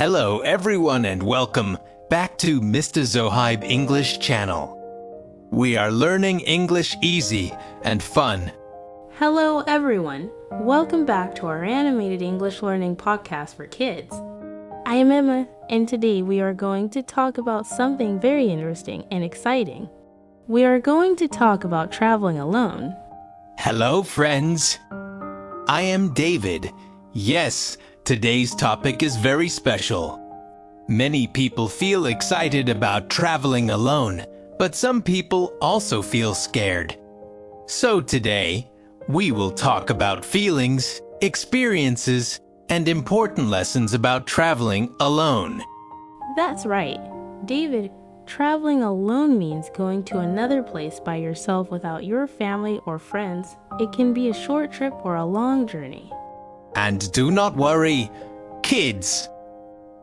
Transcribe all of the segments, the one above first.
Hello everyone and welcome back to Mr. Zohaib English channel. We are learning English easy and fun. Hello everyone, welcome back to our animated English learning podcast for kids. I am Emma and today we are going to talk about something very interesting and exciting. We are going to talk about traveling alone. Hello friends. I am David. Yes, today's topic is very special. Many people feel excited about traveling alone, but some people also feel scared. So today, we will talk about feelings, experiences, and important lessons about traveling alone. That's right. David, traveling alone means going to another place by yourself without your family or friends. It can be a short trip or a long journey. And do not worry, kids.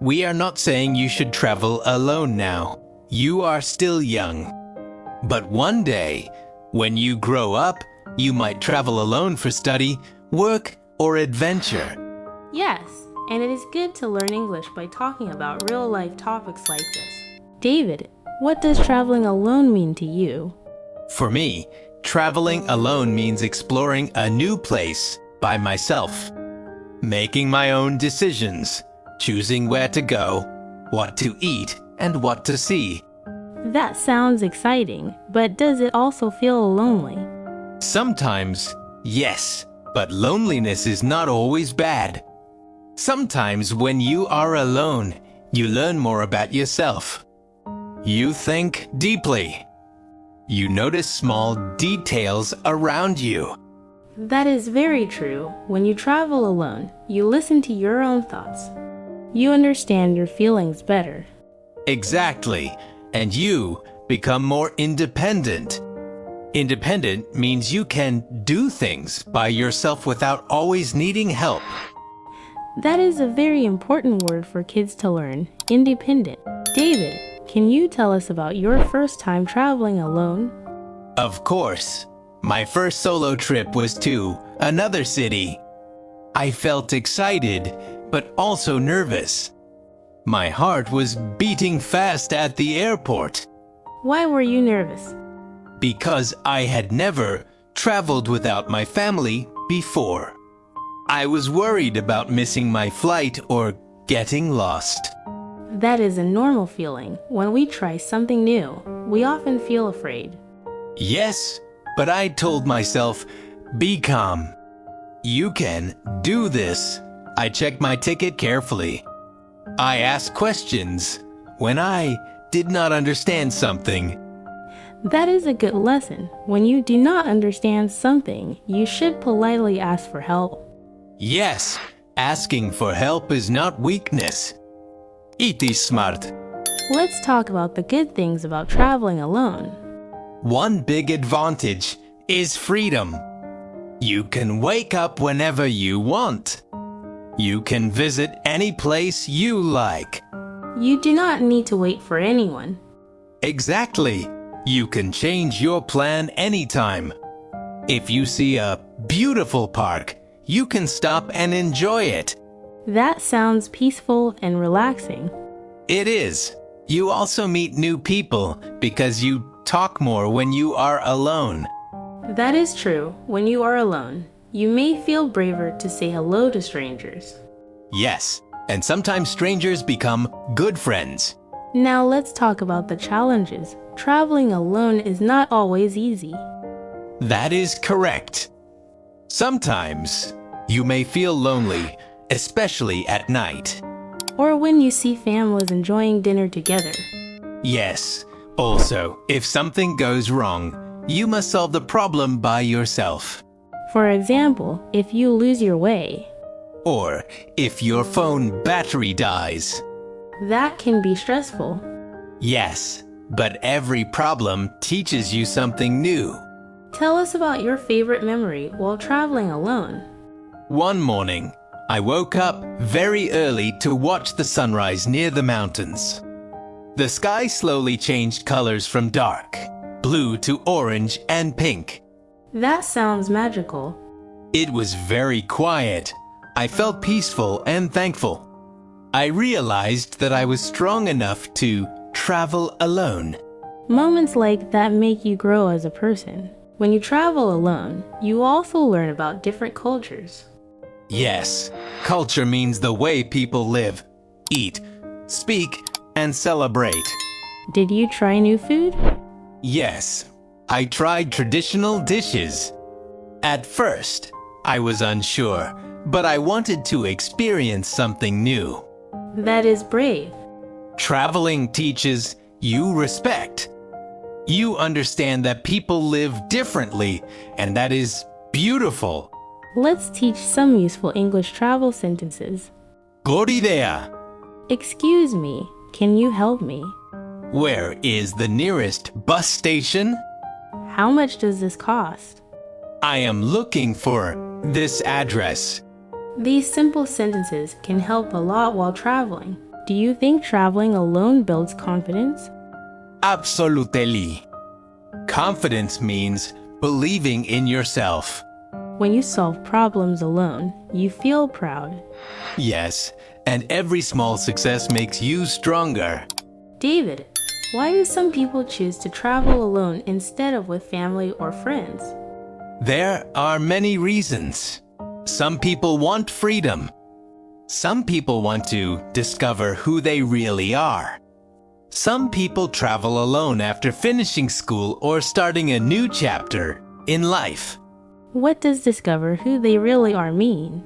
We are not saying you should travel alone now. You are still young. But one day, when you grow up, you might travel alone for study, work, or adventure. Yes, and it is good to learn English by talking about real-life topics like this. David, what does traveling alone mean to you? For me, traveling alone means exploring a new place by myself. Making my own decisions, choosing where to go, what to eat, and what to see. That sounds exciting, but does it also feel lonely? Sometimes, yes, but loneliness is not always bad. Sometimes when you are alone, you learn more about yourself. You think deeply. You notice small details around you. That is very true. When you travel alone, you listen to your own thoughts. You understand your feelings better. Exactly, and you become more independent. Independent means you can do things by yourself without always needing help. That is a very important word for kids to learn, independent. David, can you tell us about your first time traveling alone? Of course. My first solo trip was to another city. I felt excited, but also nervous. My heart was beating fast at the airport. Why were you nervous? Because I had never traveled without my family before. I was worried about missing my flight or getting lost. That is a normal feeling. When we try something new, we often feel afraid. Yes, but I told myself, be calm. You can do this. I checked my ticket carefully. I asked questions when I did not understand something. That is a good lesson. When you do not understand something, you should politely ask for help. Yes, asking for help is not weakness. It is smart. Let's talk about the good things about traveling alone. One big advantage is freedom. You can wake up whenever you want. You can visit any place you like. You do not need to wait for anyone. Exactly. You can change your plan anytime. If you see a beautiful park, you can stop and enjoy it. That sounds peaceful and relaxing. It is. You also meet new people because you talk more when you are alone. That is true. When you are alone, you may feel braver to say hello to strangers. Yes, and sometimes strangers become good friends. Now let's talk about the challenges. Traveling alone is not always easy. That is correct. Sometimes you may feel lonely, especially at night. Or when you see families enjoying dinner together. Yes. Also, if something goes wrong, you must solve the problem by yourself. For example, if you lose your way. Or if your phone battery dies. That can be stressful. Yes, but every problem teaches you something new. Tell us about your favorite memory while traveling alone. One morning, I woke up very early to watch the sunrise near the mountains. The sky slowly changed colors from dark, blue to orange and pink. That sounds magical. It was very quiet. I felt peaceful and thankful. I realized that I was strong enough to travel alone. Moments like that make you grow as a person. When you travel alone, you also learn about different cultures. Yes, culture means the way people live, eat, speak, and celebrate. Did you try new food? Yes, I tried traditional dishes. At first, I was unsure, but I wanted to experience something new. That is brave. Traveling teaches you respect. You understand that people live differently, and that is beautiful. Let's teach some useful English travel sentences. Good idea. Excuse me, can you help me? Where is the nearest bus station? How much does this cost? I am looking for this address. These simple sentences can help a lot while traveling. Do you think traveling alone builds confidence? Absolutely. Confidence means believing in yourself. When you solve problems alone, you feel proud. Yes, and every small success makes you stronger. David, why do some people choose to travel alone instead of with family or friends? There are many reasons. Some people want freedom. Some people want to discover who they really are. Some people travel alone after finishing school or starting a new chapter in life. What does discover who they really are mean?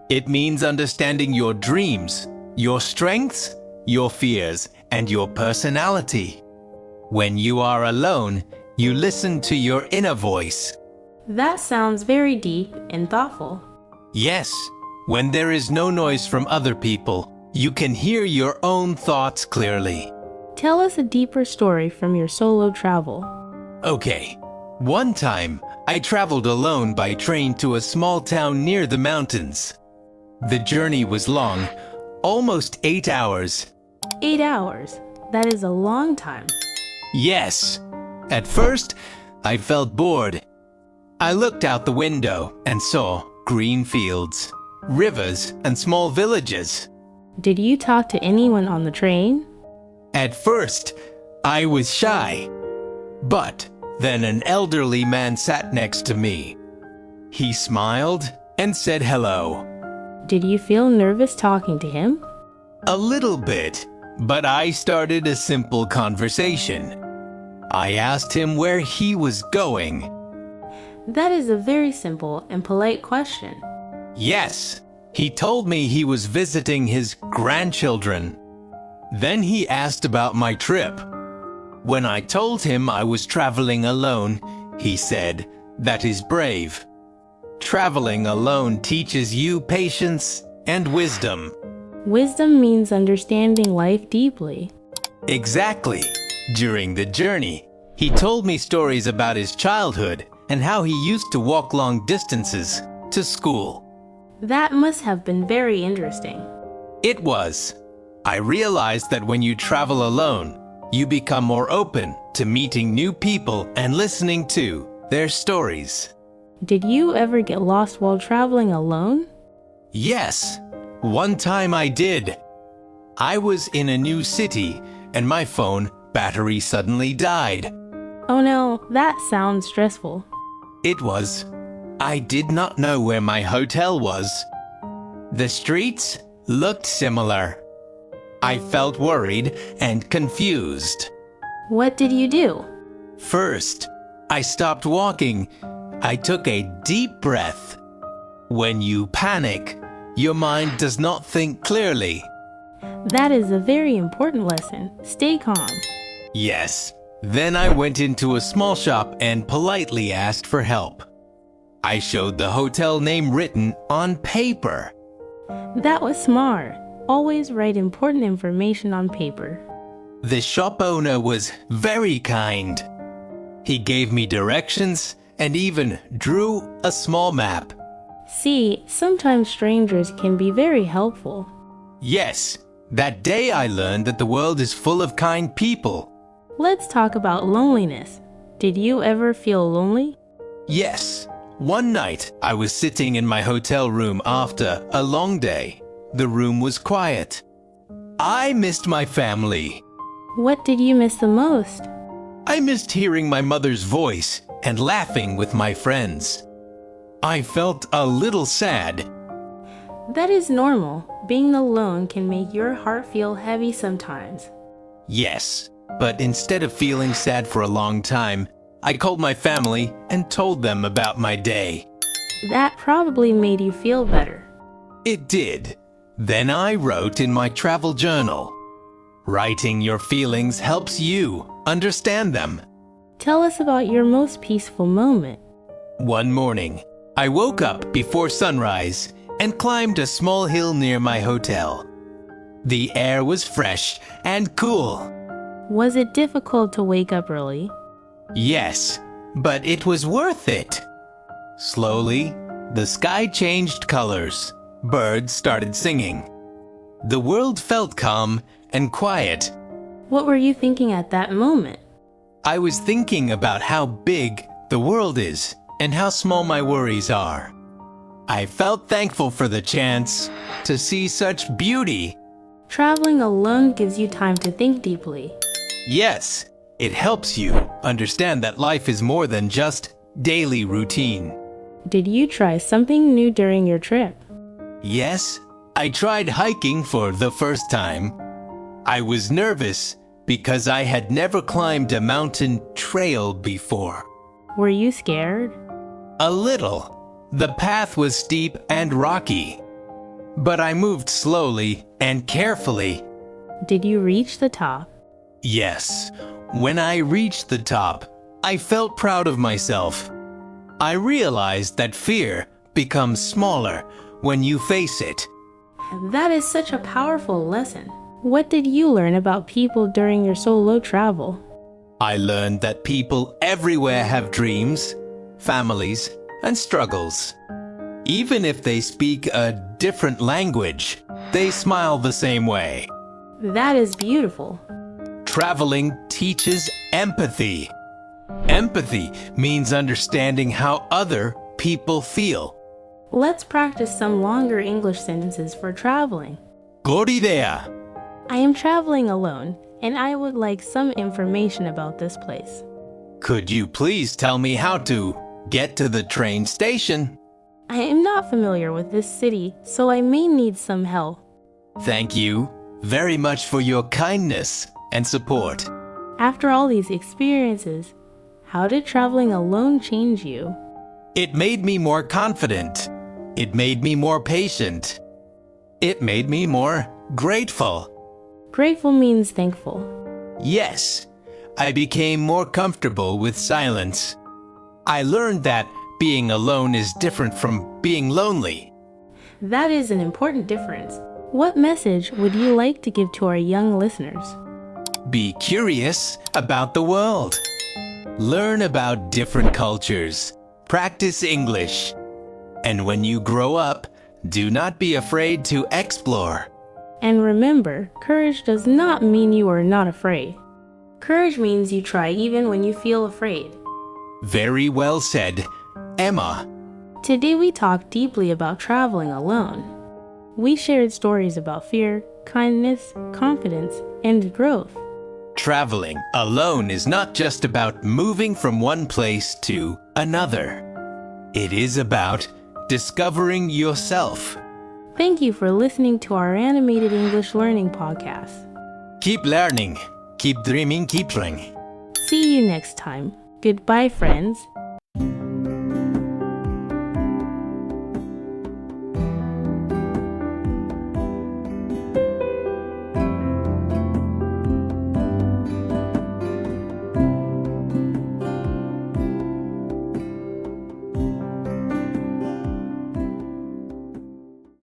It means understanding your dreams, your strengths, your fears, and your personality. When you are alone, you listen to your inner voice. That sounds very deep and thoughtful. Yes, when there is no noise from other people, you can hear your own thoughts clearly. Tell us a deeper story from your solo travel. Okay, one time I traveled alone by train to a small town near the mountains. The journey was long, almost 8 hours. 8 hours. That is a long time. Yes. At first, I felt bored. I looked out the window and saw green fields, rivers, and small villages. Did you talk to anyone on the train? At first, I was shy. But then an elderly man sat next to me. He smiled and said hello. Did you feel nervous talking to him? A little bit, but I started a simple conversation. I asked him where he was going. That is a very simple and polite question. Yes, he told me he was visiting his grandchildren. Then he asked about my trip. When I told him I was traveling alone, he said, "That is brave." Traveling alone teaches you patience and wisdom. Wisdom means understanding life deeply. Exactly. During the journey, he told me stories about his childhood and how he used to walk long distances to school. That must have been very interesting. It was. I realized that when you travel alone, you become more open to meeting new people and listening to their stories. Did you ever get lost while traveling alone? Yes, one time I did. I was in a new city and my phone battery suddenly died. Oh no, that sounds stressful. It was. I did not know where my hotel was. The streets looked similar. I felt worried and confused. What did you do? First, I stopped walking. I took a deep breath. When you panic, your mind does not think clearly. That is a very important lesson. Stay calm. Yes. Then I went into a small shop and politely asked for help. I showed the hotel name written on paper. That was smart. Always write important information on paper. The shop owner was very kind. He gave me directions and even drew a small map. See, sometimes strangers can be very helpful. Yes, that day I learned that the world is full of kind people. Let's talk about loneliness. Did you ever feel lonely? Yes. One night, I was sitting in my hotel room after a long day. The room was quiet. I missed my family. What did you miss the most? I missed hearing my mother's voice and laughing with my friends. I felt a little sad. That is normal. Being alone can make your heart feel heavy sometimes. Yes, but instead of feeling sad for a long time, I called my family and told them about my day. That probably made you feel better. It did. Then I wrote in my travel journal. Writing your feelings helps you understand them. Tell us about your most peaceful moment. One morning, I woke up before sunrise and climbed a small hill near my hotel. The air was fresh and cool. Was it difficult to wake up early? Yes, but it was worth it. Slowly, the sky changed colors. Birds started singing. The world felt calm and quiet. What were you thinking at that moment? I was thinking about how big the world is and how small my worries are. I felt thankful for the chance to see such beauty. Traveling alone gives you time to think deeply. Yes, it helps you understand that life is more than just daily routine. Did you try something new during your trip? Yes, I tried hiking for the first time. I was nervous because I had never climbed a mountain trail before. Were you scared? A little. The path was steep and rocky. But I moved slowly and carefully. Did you reach the top? Yes. When I reached the top, I felt proud of myself. I realized that fear becomes smaller when you face it. That is such a powerful lesson. What did you learn about people during your solo travel? I learned that people everywhere have dreams, families, and struggles. Even if they speak a different language, they smile the same way. That is beautiful. Traveling teaches empathy. Empathy means understanding how other people feel. Let's practice some longer English sentences for traveling. Good idea. I am traveling alone, and I would like some information about this place. Could you please tell me how to get to the train station? I am not familiar with this city, so I may need some help. Thank you very much for your kindness and support. After all these experiences, how did traveling alone change you? It made me more confident. It made me more patient. It made me more grateful. Grateful means thankful. Yes, I became more comfortable with silence. I learned that being alone is different from being lonely. That is an important difference. What message would you like to give to our young listeners? Be curious about the world. Learn about different cultures. Practice English. And when you grow up, do not be afraid to explore. And remember, courage does not mean you are not afraid. Courage means you try even when you feel afraid. Very well said, Emma. Today we talked deeply about traveling alone. We shared stories about fear, kindness, confidence, and growth. Traveling alone is not just about moving from one place to another. It is about discovering yourself. Thank you for listening to our animated English learning podcast. Keep learning, keep dreaming, keep trying. See you next time. Goodbye, friends.